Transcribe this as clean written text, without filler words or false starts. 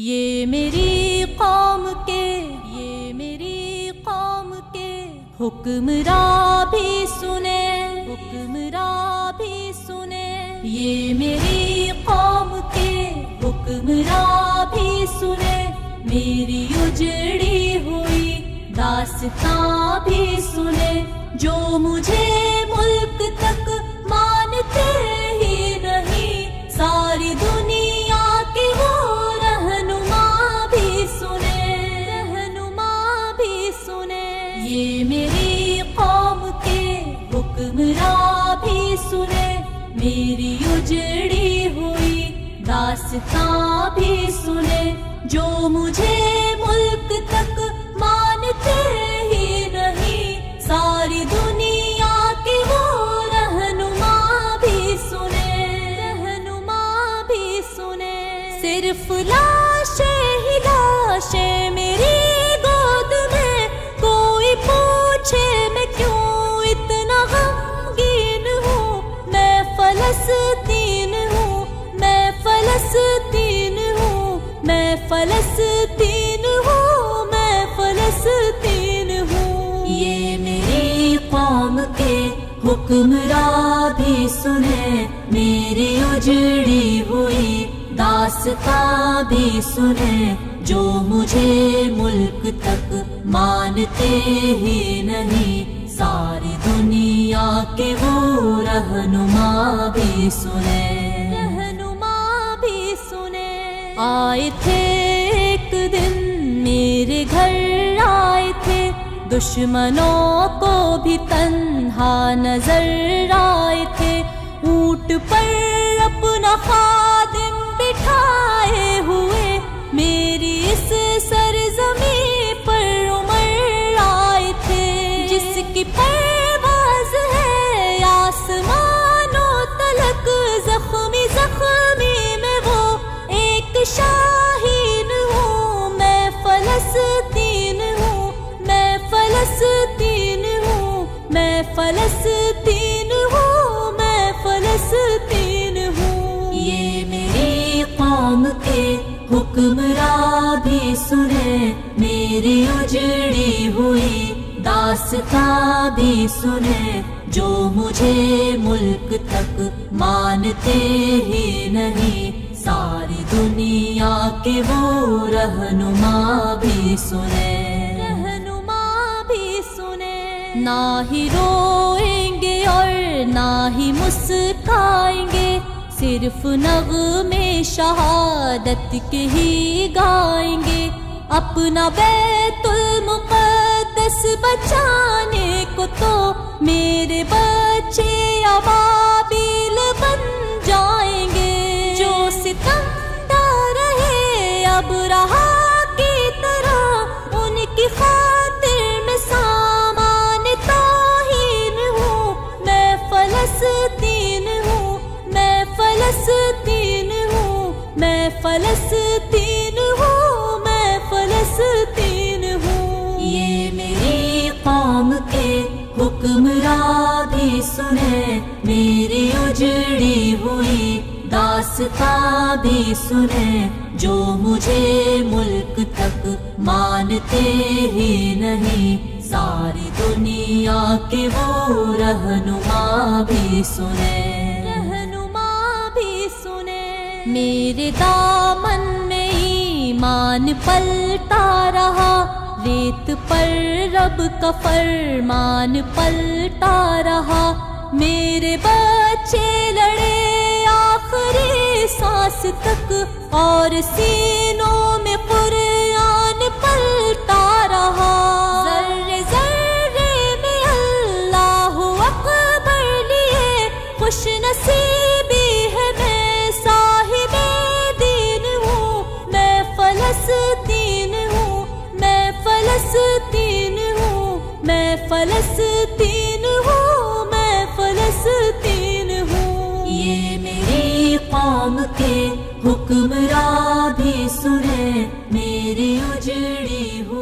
یہ میری قوم کے حکمراں بھی سنے یہ میری قوم کے حکمراں بھی سنے میری اجڑی ہوئی داستاں بھی سنے جو مجھے ملک تک مانتے ہی نہیں ساری دنیا کے وہ رہنما بھی سنے یہ میری قوم کے حکمراں بھی سنے میری اجڑی ہوئی داستاں بھی سنے جو مجھے ملک تک مانتے ہی نہیں ساری دنیا کے وہ رہنما بھی سنے صرف لاشیں ہی لاشیں میری گود میں کوئی پوچھے میں کیوں اتنا غمگین ہوں میں فلسطین ہوں یہ میری قوم کے حکمراں بھی سنے میری اجڑی ہوئی داستاں بھی سنے جو مجھے ملک تک مانتے ہی نہیں ساری دنیا کے وہ رہنما بھی سنے آئے تھے ایک دن میرے گھر آئے تھے دشمنوں کو بھی تنہا نظر آئے تھے اونٹ پر اپنا خادم بٹھائے ہوئے میری اس سرزمین پر عمر آئے تھے جس کی پرواز ہے آسمانوں تلک زخمی میں وہ ایک شاہین ہوں میں فلسطین ہوں یہ میری قوم کے حکمراں بھی سنے میری اجڑی ہوئی داستاں بھی سنے جو مجھے ملک تک مانتے ہی نہیں ساری دنیا کے وہ رہنما بھی سنے نہ ہی روئیں گے اور نہ ہی مسکرائیں گے صرف نغمے شہادت کے ہی گائیں گے اپنا بیت المقدس بچانے کو تو میرے بچے ابابیل بن جائیں گے جو ستمدار رہے اب رہا کی طرح ان کی خاطر میں سامان توہین ہوں میں فلسطین ہوں یہ میری قوم کے حکمراں بھی سنے میری اجڑی ہوئی داستاں بھی سنے جو مجھے ملک تک مانتے ہی نہیں ساری دنیا کے وہ رہنما بھی سنے میرے دامن میں ایمان پلتا رہا ریت پر رب کا فرمان پلتا رہا میرے بچے لڑے آخری سانس تک اور سینوں میں قرآن پلتا رہا ذرے ذرے میں اللہ اکبر لیے خوش نصیبی ہے میں صاحب دین ہوں میں فلسطین ہوں یہ میری قوم کے حکمراں بھی سنے میری اجڑی ہوئی